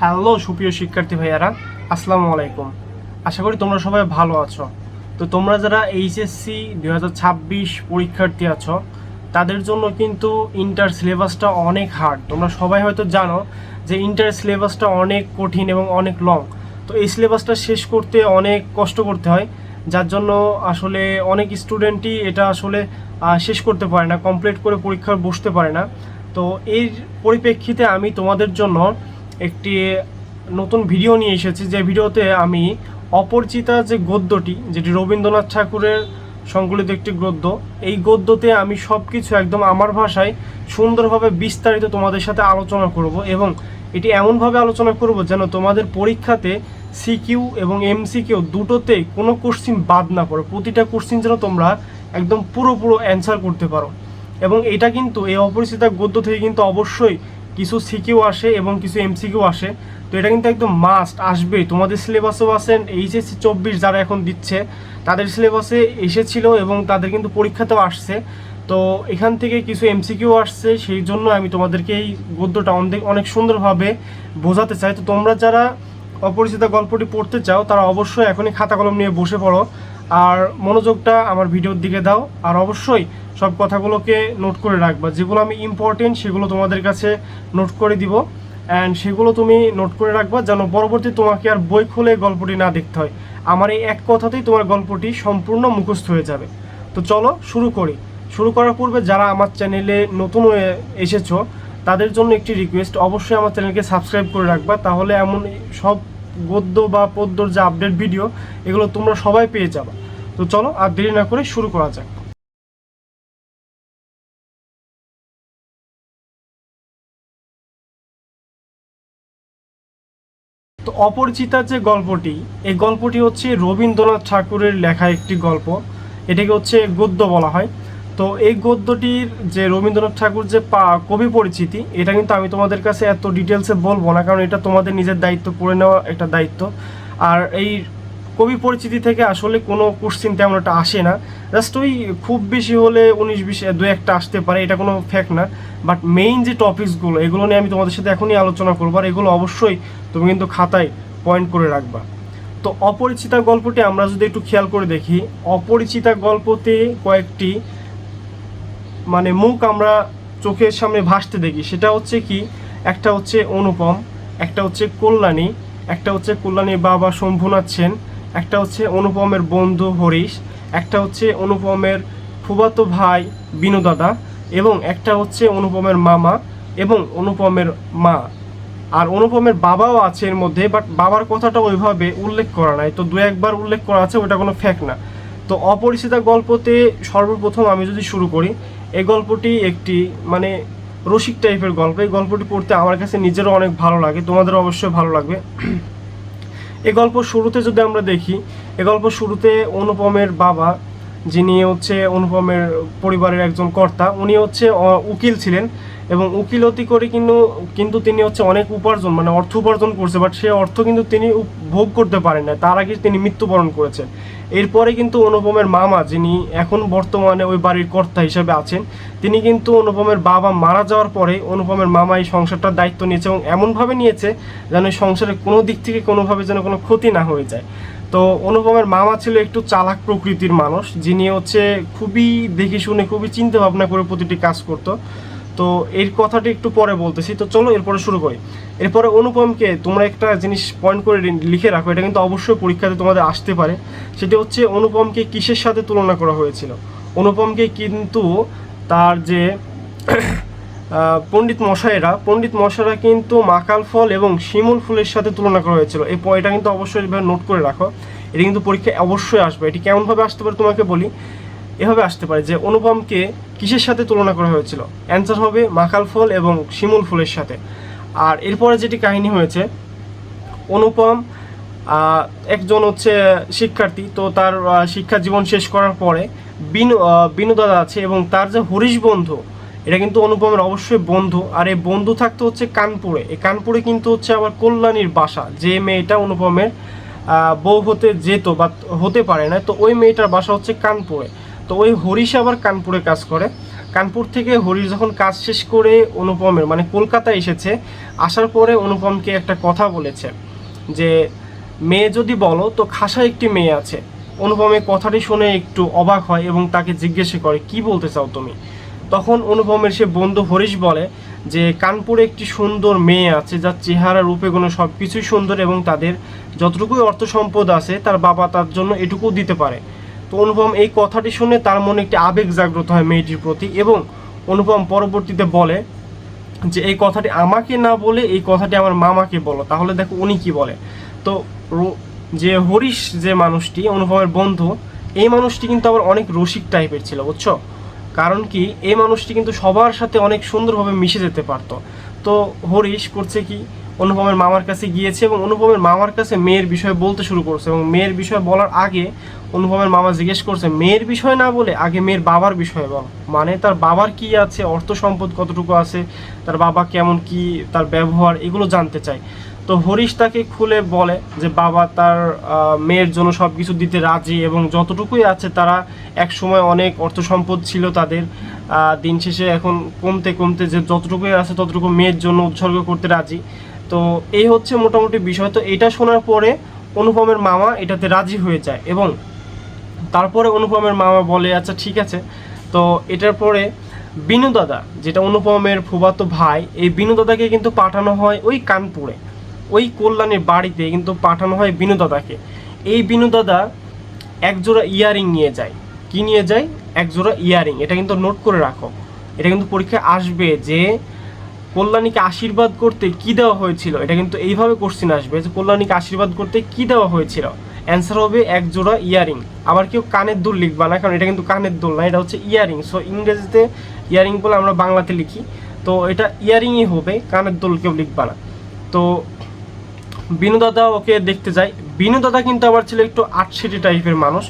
Hello সুপ্রিয় শিক্ষার্থী ভাইয়ারা, আসসালামু আলাইকুম। আশা করি তোমরা সবাই ভালো আছো। তো তোমরা যারা এইচএসসি 2026 পরীক্ষার্থী আছো তাদের জন্য কিন্তু ইন্টার সিলেবাসটা অনেক হার্ড। তোমরা সবাই হয়তো জানো যে ইন্টার সিলেবাসটা অনেক কঠিন এবং অনেক লং। তো এই সিলেবাসটা শেষ করতে অনেক কষ্ট করতে হয়, যার জন্য আসলে অনেক স্টুডেন্টই এটা আসলে শেষ করতে পারে না, কমপ্লিট করে পরীক্ষায় বসতে পারে না। তো এর পরিপ্রেক্ষিতে আমি তোমাদের জন্য একটি নতুন ভিডিও নিয়ে এসেছি, যে ভিডিওতে আমি অপরিচিতা যে গদ্যটি, যেটি রবীন্দ্রনাথ ঠাকুরের সংকলিত একটি গদ্য, এই গদ্যতে আমি সব কিছু একদম আমার ভাষায় সুন্দরভাবে বিস্তারিত তোমাদের সাথে আলোচনা করব, এবং এটি এমনভাবে আলোচনা করব যেন তোমাদের পরীক্ষাতে সিকিউ এবং এমসিকিউ দুটোতেই কোনো কোশ্চিন বাদ না পড়ে। প্রতিটা কোশ্চিন যেন তোমরা একদম পুরো অ্যান্সার করতে পারো। এবং এটা কিন্তু এই অপরিচিতা গদ্য থেকে কিন্তু অবশ্যই কিছু সিকিউ আসে এবং কিছু এমসিকিউ আসে। তো এটা কিন্তু একদম মাস্ট আসবেই। তোমাদের সিলেবাসেও আসেন, এইচএসসি 24 যারা এখন দিচ্ছে তাদের সিলেবাসে এসেছিল এবং তাদের কিন্তু পরীক্ষাতেও আসছে। তো এখান থেকে কিছু এমসিকিউ আসছে, সেই জন্য আমি তোমাদেরকে এই গদ্যটা অনেক সুন্দরভাবে বোঝাতে চাই। তো তোমরা যারা অপরিচিতা গল্পটি পড়তে চাও তারা অবশ্যই এখনই খাতা কলম নিয়ে বসে পড়ো, আর মনোযোগটা আমার ভিডিওর দিকে দাও, আর অবশ্যই সব কথাগুলোকে নোট করে রাখবা। যেগুলো আমি ইম্পর্টেন্ট সেগুলো তোমাদের কাছে নোট করে দিব, অ্যান্ড সেগুলো তুমি নোট করে রাখবা যেন পরবর্তী তোমাকে আর বই খুলে গল্পটি না দেখতে হয়। আমার এই এক কথাতেই তোমার গল্পটি সম্পূর্ণ মুখস্থ হয়ে যাবে। তো চলো শুরু করি। শুরু করার পূর্বে যারা আমার চ্যানেলে নতুন হয়ে এসেছো তাদের জন্য একটি রিকোয়েস্ট, অবশ্যই আমার চ্যানেলকে সাবস্ক্রাইব করে রাখবা, তাহলে এমন সব গদ্য বা পদ্যর যে আপডেট ভিডিও এগুলো তোমরা সবাই পেয়ে যাবা। তো চলো আর দেরি না করে শুরু করা যাক। তো অপরিচিতা যে গল্পটি, এই গল্পটি হচ্ছে রবীন্দ্রনাথ ঠাকুরের লেখা একটি গল্প। এটাকে হচ্ছে গদ্য বলা হয়। তো এই গদ্যটির যে রবীন্দ্রনাথ ঠাকুর যে কবি পরিচিতি, এটা কিন্তু আমি তোমাদের কাছে এত ডিটেলসে বলবো না, কারণ এটা তোমাদের নিজের দায়িত্ব, পড়ে নেওয়া একটা দায়িত্ব। আর এই কবি পরিচিতি থেকে আসলে কোনো কোশ্চিন তেমন একটা আসে না, জাস্ট ওই খুব বেশি হলে 19-20 দু একটা আসতে পারে, এটা কোনো ফ্যাক্ট না। বাট মেইন যে টপিকসগুলো এগুলো নিয়ে আমি তোমাদের সাথে এখনই আলোচনা করবো, আর এগুলো অবশ্যই তুমি কিন্তু খাতায় পয়েন্ট করে রাখবা। তো অপরিচিতা গল্পটি আমরা যদি একটু খেয়াল করে দেখি, অপরিচিতা গল্পতে কয়েকটি মুখ আমরা চোখের সামনে ভাসতে দেখি। সেটা হচ্ছে কি, একটা হচ্ছে অনুপম, একটা হচ্ছে কল্যাণী, একটা হচ্ছে কল্যাণীর বাবা শম্ভুনাথ সেন, একটা হচ্ছে অনুপমের বন্ধু হরিশ, একটা হচ্ছে অনুপমের ফুফাতো ভাই বিনু দাদা, এবং একটা হচ্ছে অনুপমের মামা এবং অনুপমের মা। আর অনুপমের বাবাও আছে এর মধ্যে, বাট বাবার কথাটা ওইভাবে উল্লেখ করা নাই। তো দু একবার উল্লেখ করা আছে, ওটা কোনো ফ্যাক্ট না। তো অপরিচিতা গল্পতে সর্বপ্রথম আমি যদি শুরু করি, এই গল্পটি একটি রসিক টাইপের গল্প। এই গল্পটি পড়তে আমার কাছে নিজেরও অনেক ভালো লাগে, তোমাদের অবশ্যই ভালো লাগবে। এই গল্প শুরুতে যদি আমরা দেখি, এই গল্প শুরুতে অনুপমের বাবা, যিনি হচ্ছে অনুপমের পরিবারের একজন কর্তা, উনি হচ্ছে উকিল ছিলেন, এবং উকিলতি করে কিন্তু তিনি হচ্ছে অনেক উপার্জন অর্থ উপার্জন করছে, বাট সে অর্থ কিন্তু তিনি ভোগ করতে পারেন না, তার আগে তিনি মৃত্যুবরণ করেছেন। এরপরে কিন্তু অনুপমের মামা, যিনি এখন বর্তমানে ওই বাড়ির কর্তা হিসেবে আছেন, তিনি কিন্তু অনুপমের বাবা মারা যাওয়ার পরে অনুপমের মামা এই সংসারটার দায়িত্ব নিয়েছে, এবং এমনভাবে নিয়েছে যেন এই সংসারে কোনো দিক থেকে কোনোভাবে যেন কোনো ক্ষতি না হয়ে যায়। তো অনুপমের মামা ছিল একটু চালাক প্রকৃতির মানুষ, যিনি হচ্ছে খুবই দেখে শুনে, খুবই চিন্তা ভাবনা করে প্রতিটি কাজ করতো। তো এর কথাটি একটু পরে বলতেছি। তো চলো এরপরে শুরু করি। এরপরে অনুপমকে তোমরা একটা জিনিস পয়েন্ট করে লিখে রাখো, এটা কিন্তু অবশ্যই পরীক্ষাতে তোমাদের আসতে পারে। সেটা হচ্ছে অনুপমকে কিসের সাথে তুলনা করা হয়েছিল। অনুপমকে কিন্তু তার যে পণ্ডিত মশাইরা কিন্তু মাকাল ফল এবং শিমুল ফুলের সাথে তুলনা করা হয়েছিল। এই পয়েন্টটা কিন্তু অবশ্যই নোট করে রাখো, এটা কিন্তু পরীক্ষায় অবশ্যই আসবে। এটি কেমনভাবে আসতে পারে তোমাকে বলি, এভাবে আসতে পারে যে অনুপমকে কিসের সাথে তুলনা করা হয়েছিল, অ্যান্সার হবে মাকাল ফল এবং শিমুল ফুলের সাথে। আর এরপরে যেটি কাহিনী হয়েছে, অনুপম একজন হচ্ছে শিক্ষার্থী, তো তার শিক্ষা জীবন শেষ করার পরে বিনু দাদা আছে, এবং তার যে হরিশ বন্ধু, এটা কিন্তু অনুপমের অবশ্যই বন্ধু। আর এই বন্ধু থাকতে হচ্ছে কানপুরে। এই কানপুরে কিন্তু হচ্ছে আবার কল্যাণীর বাসা, যে মেয়েটা অনুপমের বউ হতে যেত বা হতে পারে না, তো ওই মেয়েটার বাসা হচ্ছে কানপুরে। তো ওই হরিশ আবার কানপুরে কাজ করে। কানপুর থেকে হরিশ যখন কাজ শেষ করে অনুপমের মানে কলকাতায় এসেছে, আসার পরে অনুপমকে একটা কথা বলেছে যে মেয়ে যদি বলো তো খাসা একটি মেয়ে আছে। অনুপমের কথাটি শুনে একটু অবাক হয় এবং তাকে জিজ্ঞেস করে কি বলতে চাও তুমি। তখন অনুপমের সে বন্ধু হরিশ বলে যে কানপুরে একটি সুন্দর মেয়ে আছে যার চেহারা রূপে গুণে সব কিছুই সুন্দর এবং তাদের যতটুকুই অর্থ সম্পদ আছে তার বাবা তার জন্য এটুকু দিতে পারে। তো অনুপম এই কথাটি শুনে তার মনে একটি আবেগ জাগ্রত হয় মেয়েটির প্রতি এবং অনুপম পরবর্তীতে বলে যে এই কথাটি আমাকে না বলে এই কথাটি আমার মামাকে বলো, তাহলে দেখো উনি কি বলে। তো যে হরিশ যে মানুষটি অনুপমের বন্ধু, এই মানুষটি কিন্তু আবার অনেক রসিক টাইপের ছিল বুঝছো। কারণ কি এই মানুষটি কিন্তু সবার সাথে অনেক সুন্দরভাবে মিশে যেতে পারতো। তো হরিশ করছে কি অনুপমের মামার কাছে গিয়েছে এবং অনুপমের মামার কাছে মেয়ের বিষয়ে বলতে শুরু করছে এবং মেয়ের বিষয়ে বলার আগে অনুপমের মামা জিজ্ঞেস করছে মেয়ের বিষয় না বলে আগে মেয়ের বাবার বিষয়ে বল, মানে তার বাবার কি আছে, অর্থ সম্পদ কতটুকু আছে, তার বাবা কেমন, কি তার ব্যবহার, এগুলো জানতে চায়। তো হরিশ তাকে খুলে বলে যে বাবা তার মেয়ের জন্য সব কিছু দিতে রাজি এবং যতটুকুই আছে তারা এক সময় অনেক অর্থ সম্পদ ছিল তাদের, দিন শেষে এখন কমতে কমতে যে যতটুকুই আছে ততটুকু মেয়ের জন্য উৎসর্গ করতে রাজি। তো এই হচ্ছে মোটামুটি বিষয়। তো এটা শোনার পরে অনুপমের মামা এটাতে রাজি হয়ে যায় এবং তারপরে অনুপমের মামা বলে আচ্ছা ঠিক আছে। তো এটার পরে বিনু দাদা যেটা অনুপমের ফুফাতো ভাই, এই বিনু দাদাকে কিন্তু পাঠানো হয় ওই কানপুরে, ওই কল্যাণীর বাড়িতে কিন্তু পাঠানো হয় বিনু দাদাকে। এই বিনু দাদা একজোড়া ইয়ারিং নিয়ে যায়। কি নিয়ে যায়? একজোড়া ইয়ারিং। এটা কিন্তু নোট করে রাখো, এটা কিন্তু পরীক্ষায় আসবে যে কল্যাণীকে আশীর্বাদ করতে কি দেওয়া হয়েছিল। এটা কিন্তু এইভাবে কোশ্চেন আসবে যে কল্যাণীকে আশীর্বাদ করতে কি দেওয়া হয়েছিল, অ্যান্সার হবে এক জোড়া ইয়ারিং। আবার কেউ কানের দুল লিখবা না, কারণ এটা কিন্তু কানের দুল না, এটা হচ্ছে ইয়ারিং। সো ইংরেজিতে ইয়ারিং বলে আমরা বাংলাতে লিখি, তো এটা ইয়ারিংই হবে, কানের দুল কেউ লিখবা না। তো বিনু দাদা ওকে দেখতে যায়। বিনু দাদা কিন্তু আবার ছিল একটু আটসেটি টাইপের মানুষ।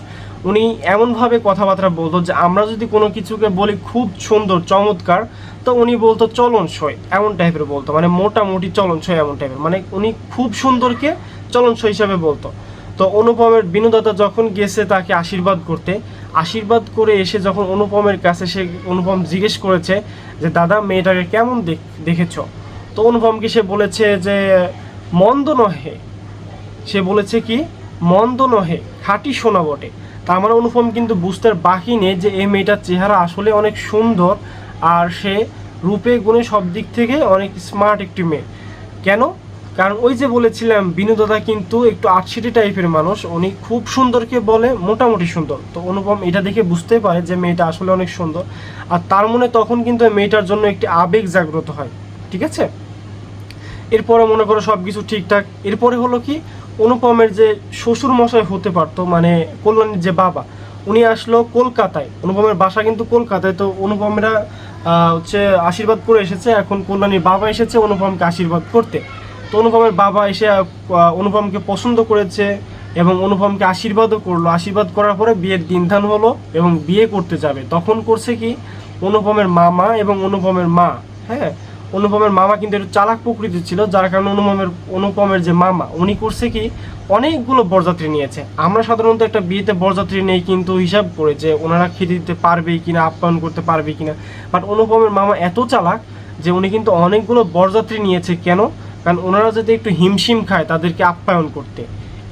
উনি এমনভাবে কথাবার্তা বলতো যে আমরা যদি কোনো কিছুকে বলি খুব সুন্দর চমৎকার, তো উনি বলতো চলনসই, এমন টাইপের বলতো, মানে মোটামুটি চলনসই এমন টাইপের, মানে উনি খুব সুন্দরকে চলনসই হিসাবে বলতো। তো অনুপমের বিনু দাদা যখন গেছে তাকে আশীর্বাদ করতে, আশীর্বাদ করে এসে যখন অনুপমের কাছে সে অনুপম জিজ্ঞেস করেছে যে দাদা মেয়েটাকে কেমন দেখেছো, তো অনুপমকে সে বলেছে যে মন্দ নহে। সে বলেছে কি মন্দ নহে, খাঁটি সোনা বটে। তার মানে অনুপম কিন্তু বুঝতে বাকি নেই যে এই মেয়েটার চেহারা আসলে অনেক সুন্দর আর সে রূপে গুণে সব দিক থেকে অনেক স্মার্ট একটি মেয়ে। কেন? কারণ ওই যে বলেছিলাম বিনু দাদা কিন্তু একটু আটশিটি টাইপের মানুষ, উনি খুব সুন্দরকে বলে মোটামুটি সুন্দর। তো অনুপম এটা দেখে বুঝতে পারে যে মেয়েটা আসলে অনেক সুন্দর, আর তার মনে তখন কিন্তু মেয়েটার জন্য একটি আবেগ জাগ্রত হয়। ঠিক আছে, এরপরে মনে করো সব কিছু ঠিকঠাক। এরপরে হলো কি অনুপমের যে শ্বশুর মশাই হতে পারতো, মানে কল্যাণীর যে বাবা, উনি আসলো কলকাতায়। অনুপমের বাসা কিন্তু কলকাতায়। তো অনুপমেরা হচ্ছে আশীর্বাদ করে এসেছে, এখন কল্যাণীর বাবা এসেছে অনুপমকে আশীর্বাদ করতে। তো অনুপমের বাবা এসে অনুপমকে পছন্দ করেছে এবং অনুপমকে আশীর্বাদও করলো। আশীর্বাদ করার পরে বিয়ের দিনধান হলো এবং বিয়ে করতে যাবে। তখন করছে কি অনুপমের মামা এবং অনুপমের মা, হ্যাঁ অনুপমের মামা কিন্তু একটু চালাক প্রকৃতির ছিল, যার কারণে অনুপমের যে মামা উনি করছে কি অনেকগুলো বরযাত্রী নিয়েছে। আমরা সাধারণত একটা বিয়েতে বরযাত্রী নেই কিন্তু হিসাব করে যে ওনারা খেতে দিতে পারবে কিনা, আপ্যায়ন করতে পারবে কিনা। বাট অনুপমের মামা এত চালাক যে উনি কিন্তু অনেকগুলো বরযাত্রী নিয়েছে। কেন? কারণ ওনারা যদি একটু হিমশিম খায় তাদেরকে আপ্যায়ন করতে,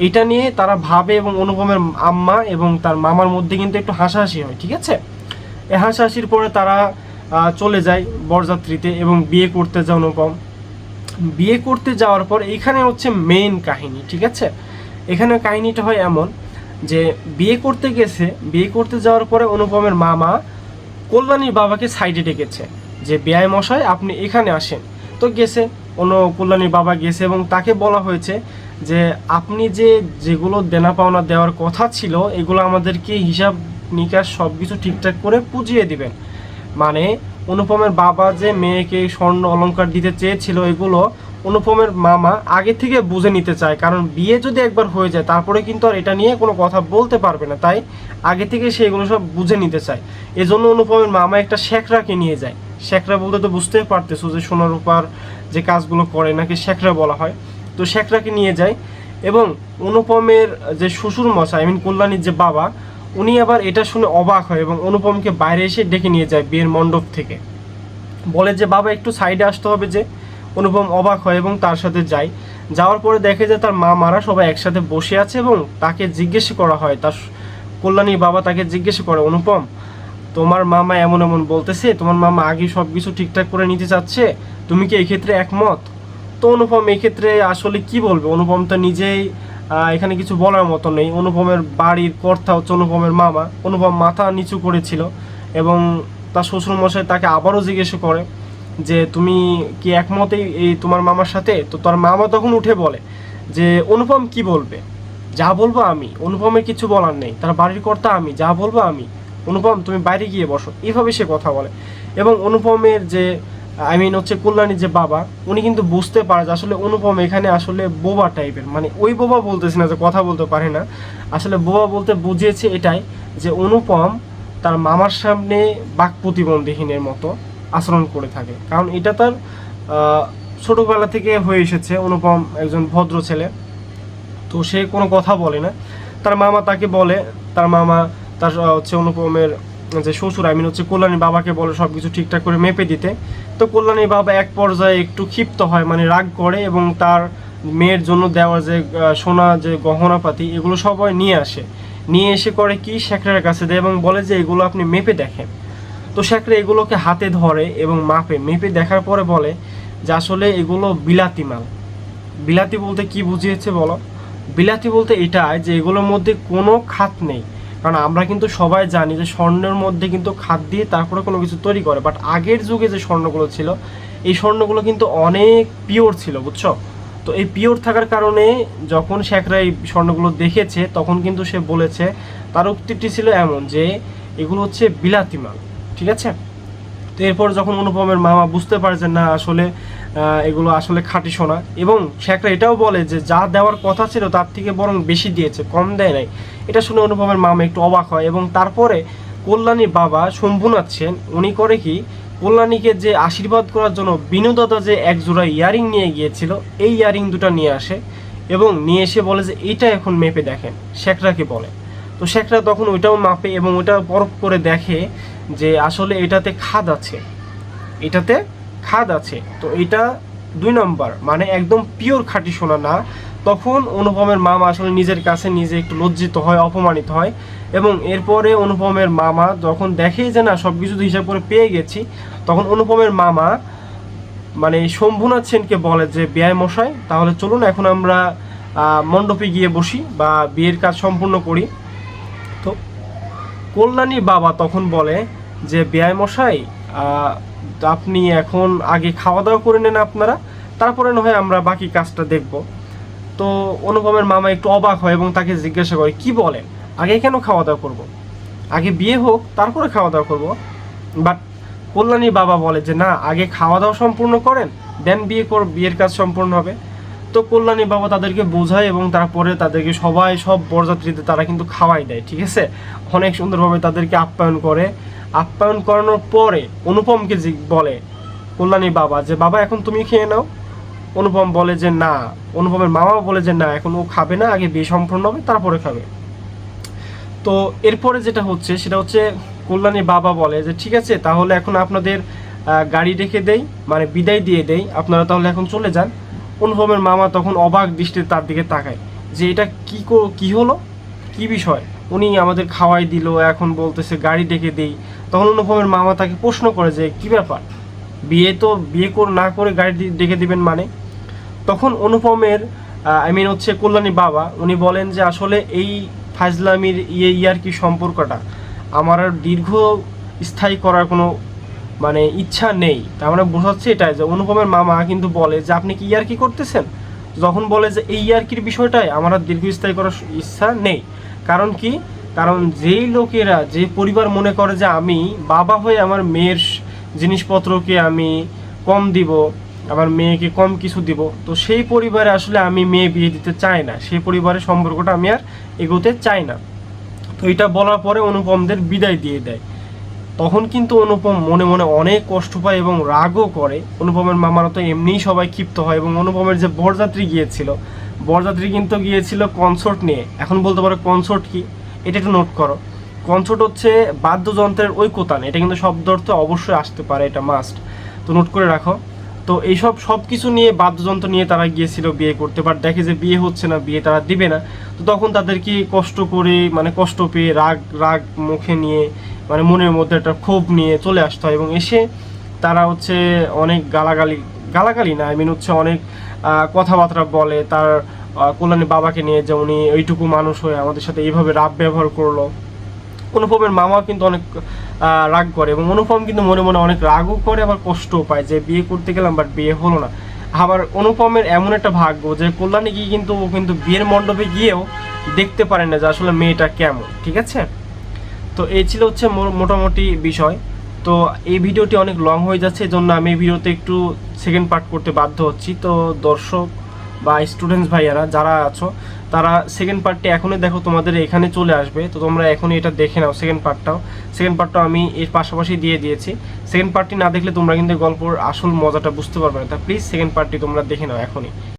এটা নিয়ে তারা ভাবে এবং অনুপমের আম্মা এবং তার মামার মধ্যে কিন্তু একটু হাসাহাসি হয়। ঠিক আছে, এই হাসাহাসির পরে তারা চলে যায় বরযাত্রীতে এবং বিয়ে করতে যায় অনুপম। বিয়ে করতে যাওয়ার পর এখানে হচ্ছে মেইন কাহিনী। ঠিক আছে, এখানে কাহিনীটা হয় এমন যে বিয়ে করতে গেছে, বিয়ে করতে যাওয়ার পরে অনুপমের মামা কল্যাণীর বাবাকে সাইডে ডেকেছে যে বেয়াই মশাই আপনি এখানে আসেন। তো গেছে, কল্যাণীর বাবা গেছে এবং তাকে বলা হয়েছে যে আপনি যেগুলো দেনা পাওনা দেওয়ার কথা ছিল এগুলো আমাদেরকে হিসাব নিকাশ সব কিছু ঠিকঠাক করে বুঝিয়ে দিবেন। মানে অনুপমের বাবা যে মেয়েকে স্বর্ণ অলংকার দিতে চেয়েছিল এগুলো অনুপমের মামা আগে থেকে বুঝে নিতে চায়, কারণ বিয়ে যদি একবার হয়ে যায় তারপরে কিন্তু আর এটা নিয়ে কোনো কথা বলতে পারবে না, তাই আগে থেকে সেগুলো সব বুঝে নিতে চায়। এজন্য অনুপমের মামা একটা শেখরাকে নিয়ে যায়। শেখরা বলতে তো বুঝতেই পারতেছো যে সোনার রূপার যে কাজগুলো করে নাকি শেখরা বলা হয়। তো শেখরাকে নিয়ে যায় এবং অনুপমের যে শ্বশুর মশাই, আই মিন কল্যাণীর যে বাবা, উনি আবার এটা শুনে অবাক হয় এবং অনুপমকে বাইরে এসে ডেকে নিয়ে যায় বিয়ের মণ্ডপ থেকে, বলে যে বাবা একটু সাইডে আসতে হবে। যে অনুপম অবাক হয় এবং তার সাথে যায়। যাওয়ার পরে দেখে যে তার মা মারা সবাই একসাথে বসে আছে এবং তাকে জিজ্ঞেস করা হয়, তার কল্যাণীর বাবা তাকে জিজ্ঞেস করে, অনুপম তোমার মামা এমন এমন বলতেছে, তোমার মামা আগে সব কিছু ঠিকঠাক করে নিতে চাচ্ছে, তুমি কি এই ক্ষেত্রে একমত? তো অনুপম এই ক্ষেত্রে আসলে কি বলবে, অনুপম তো নিজেই এখানে কিছু বলার মতো নেই। অনুপমের বাড়ির কর্তা হচ্ছে অনুপমের মামা। অনুপম মাথা নিচু করেছিল এবং তার শ্বশুরমশাই তাকে আবারও জিজ্ঞেস করে যে তুমি কি একমত এই তোমার মামার সাথে? তো তার মামা তখন উঠে বলে যে অনুপম কি বলবে, যা বলবো আমি, অনুপমের কিছু বলার নেই, তার বাড়ির কর্তা আমি, যা বলবো আমি, অনুপম তুমি বাইরে গিয়ে বসো, এইভাবে সে কথা বলে। এবং অনুপমের যে হচ্ছে কল্যাণীর যে বাবা, উনি কিন্তু বুঝতে পারে যে আসলে অনুপম এখানে আসলে বোবা টাইপের, মানে ওই বোবা বলতেছি না যে কথা বলতে পারে না, আসলে বোবা বলতে বুঝিয়েছে এটাই যে অনুপম তার মামার সামনে বাক প্রতিবন্ধীহীনের মতো আচরণ করে থাকে। কারণ এটা তার ছোটবেলা থেকে হয়ে এসেছে। অনুপম একজন ভদ্র ছেলে, তো সে কোনো কথা বলে না। তার মামা তাকে বলে, তার মামা তার হচ্ছে অনুপমের যে শ্বশুর হচ্ছে কল্যাণীর বাবাকে বলে সব কিছু ঠিকঠাক করে মেপে দিতে। তো কল্যাণীর বাবা এক পর্যায়ে একটু ক্ষিপ্ত হয়, মানে রাগ করে এবং তার মেয়ের জন্য দেওয়া যে সোনা যে গহনাপাতি এগুলো সবাই নিয়ে এসে করে কি শেখরের কাছে দেয় এবং বলে যে এগুলো আপনি মেপে দেখেন। তো শেখরে এগুলোকে হাতে ধরে এবং মেপে দেখার পরে বলে যে আসলে এগুলো বিলাতি মাল। বিলাতি বলতে কি বুঝিয়েছে বলো? বিলাতি বলতে এটাই যে এগুলোর মধ্যে কোনো খাত নেই। কারণ আমরা কিন্তু সবাই জানি যে স্বর্ণের মধ্যে কিন্তু খাত দিয়ে তারপরে কোনো কিছু তৈরি করে, বাট আগের যুগে যে স্বর্ণগুলো ছিল এই স্বর্ণগুলো কিন্তু অনেক পিওর ছিল, বুঝছো? তো এই পিওর থাকার কারণে যখন শেখরা এই স্বর্ণগুলো দেখেছে তখন কিন্তু সে বলেছে, তার উক্তিটি ছিল এমন যে এগুলো হচ্ছে বিলাতি মাল, ঠিক আছে? তো এরপর যখন অনুপমের মামা বুঝতে পারে যে না আসলে এগুলো আসলে খাঁটি সোনা, এবং শেখরা এটাও বলে যে যা দেওয়ার কথা ছিল তার থেকে বরং বেশি দিয়েছে, কম দেয় নাই। এটা শুনে অনুপমের মামা একটু অবাক হয় এবং তারপরে কল্যাণীর বাবা শম্ভুনাথ সেন উনি করে কি, কল্যাণীকে যে আশীর্বাদ করার জন্য বিনুদাদা যে এক জোড়া ইয়ারিং নিয়ে গিয়েছিল এই ইয়ারিং দুটো নিয়ে আসে এবং নিয়ে এসে বলে যে এইটা এখন মেপে দেখেন, শেখরাকে বলে। তো শেখরা তখন ওইটাও মাপে এবং ওইটা পরখ করে দেখে যে আসলে এটাতে খাদ আছে। তো এটা 2 নম্বর, মানে একদম পিওর খাঁটি সোনা না। তখন অনুপমের মামা আসলে নিজের কাছে নিজে একটু লজ্জিত হয়, অপমানিত হয়। এবং এরপরে অনুপমের মামা যখন দেখে যে না সব কিছু হিসাব করে পেয়ে গেছি, তখন অনুপমের মামা মানে শম্ভুনাথ সেনকে বলে যে বেয়াই মশাই তাহলে চলুন এখন আমরা মণ্ডপে গিয়ে বসি বা বিয়ের কাজ সম্পূর্ণ করি। তো কল্যাণীর বাবা তখন বলে যে বেয়াই মশাই আপনি এখন আগে খাওয়া দাওয়া করে নেন আপনারা, তারপরে না হয় আমরা বাকি কাজটা দেখব। তো অনুপমের মামা একটু অবাক হয় এবং তাকে জিজ্ঞাসা করে কি বলেন, আগে কেন খাওয়া দাওয়া করব, আগে বিয়ে হোক তারপরে খাওয়া দাওয়া করব? বাট কল্যাণীর বাবা বলে যে না আগে খাওয়া দাওয়া সম্পূর্ণ করেন দেন বিয়ের কাজ সম্পূর্ণ হবে। তো কল্যাণী বাবা তাদেরকে বোঝায় এবং তারপরে তাদেরকে সব বরযাত্রীদের তারা কিন্তু খাওয়াই দেয়, ঠিক আছে? অনেক সুন্দরভাবে তাদেরকে আপ্যায়ন করানোর পরে অনুপমকে বলে কল্যাণী বাবা যে বাবা এখন তুমি খেয়ে নাও। অনুপম বলে যে না, অনুপমের মামা বলে যে না এখন ও খাবে না, আগে বিয়ে সম্পূর্ণ হবে তারপরে খাবে। তো এরপরে যেটা হচ্ছে সেটা হচ্ছে কল্যাণীর বাবা বলে যে ঠিক আছে তাহলে এখন আপনাদের গাড়ি রেখে দেই, মানে বিদায় দিয়ে দেই, আপনারা তাহলে এখন চলে যান। অনুপমের মামা তখন অবাক দৃষ্টিতে তার দিকে তাকায় যে এটা কি হলো, কি বিষয়, উনি আমাদের খাওয়াই দিল এখন বলতেছে গাড়ি ডেকে দেই। তখন অনুপমের মামা তাকে প্রশ্ন করে যে কি ব্যাপার, বিয়ে না করে গাড়ি ডেকে দিবেন মানে? তখন অনুপমের হচ্ছে কল্যাণীর বাবা উনি বলেন যে আসলে এই ফাজলামির ইয়ার্কি সম্পর্কটা আমার আর দীর্ঘ স্থায়ী করার কোনো মানে ইচ্ছা নেই। তার মানে বোঝাচ্ছে এটাই যে অনুপমের মামা কিন্তু বলে যে আপনি কি ইয়ার্কি করতেছেন, যখন বলে যে এই ইয়ার্কির বিষয়টাই আমার আর দীর্ঘস্থায়ী করার ইচ্ছা নেই। কারণ কি, কারণ যেই লোকেরা যে পরিবার মনে করে যে আমি বাবা হয়ে আমার মেয়ের জিনিসপত্রকে আমি কম দিব, আমার মেয়েকে কম কিছু দিব, তো সেই পরিবারে আসলে আমি মেয়ে বিয়ে দিতে চাই না, সেই পরিবারের সম্পর্কটা আমি আর এগোতে চাই না। তো এটা বলার পরে অনুপমদের বিদায় দিয়ে দেয়। তখন কিন্তু অনুপম মনে মনে অনেক কষ্ট পায় এবং রাগও করে। অনুপমের মামারা তো এমনিই সবাই ক্ষিপ্ত হয় এবং অনুপমের যে বরযাত্রী কিন্তু গিয়েছিল কনসার্ট নিয়ে। এখন বলতে পারো কনসার্ট কি, এটা একটু নোট করো। কনসার্ট হচ্ছে বাদ্যযন্ত্রের ঐকতান, এটা কিন্তু শব্দ অর্থে অবশ্যই আসতে পারে, এটা মাস্ট, তো নোট করে রাখো। তো এইসব সব কিছু নিয়ে বাদ্যযন্ত্র নিয়ে তারা গিয়েছিল বিয়ে করতে, বাট দেখে যে বিয়ে হচ্ছে না, বিয়ে তারা দিবে না। তো তখন তাদেরকে কষ্ট করে মানে কষ্ট পেয়ে রাগ রাগ মুখে নিয়ে মানে মনের মধ্যে একটা ক্ষোভ নিয়ে চলে আসতে হয়, এবং এসে তারা হচ্ছে অনেক গালাগালি, গালাগালি না আই মিন হচ্ছে অনেক কথাবার্তা বলে তার কল্যাণী বাবাকে নিয়ে, যে উনি এইটুকু মানুষ হয়ে আমাদের সাথে এইভাবে রাব ব্যবহার করলো। অনুপমের মামাও কিন্তু অনেক রাগ করে, এবং অনুপম কিন্তু মনে মনে অনেক রাগও করে, আবার কষ্টও পায় যে বিয়ে করতে গেলাম বাট বিয়ে হলো না। আবার অনুপমের এমন একটা ভাগ্য যে কল্যাণী গিয়ে কিন্তু ও কিন্তু বিয়ের মণ্ডপে গিয়েও দেখতে পারে না যে আসলে মেয়েটা কেমন, ঠিক আছে। তো এই ছিল হচ্ছে মোটামুটি বিষয়। তো এই ভিডিওটি অনেক লং হয়ে যাচ্ছে, এই জন্য আমি এই ভিডিওতে একটু সেকেন্ড পার্ট করতে বাধ্য হচ্ছি। তো দর্শক বা স্টুডেন্টস ভাইয়ারা যারা আছো, তারা সেকেন্ড পার্টটি এখনই দেখো, তোমাদের এখানে চলে আসবে, তো তোমরা এখনই এটা দেখে নাও। সেকেন্ড পার্টটাও আমি এর পাশাপাশি দিয়ে দিয়েছি। সেকেন্ড পার্টটি না দেখলে তোমরা কিন্তু গল্পর আসল মজাটা বুঝতে পারবে না, তা প্লিজ সেকেন্ড পার্টটি তোমরা দেখে নাও এখনই।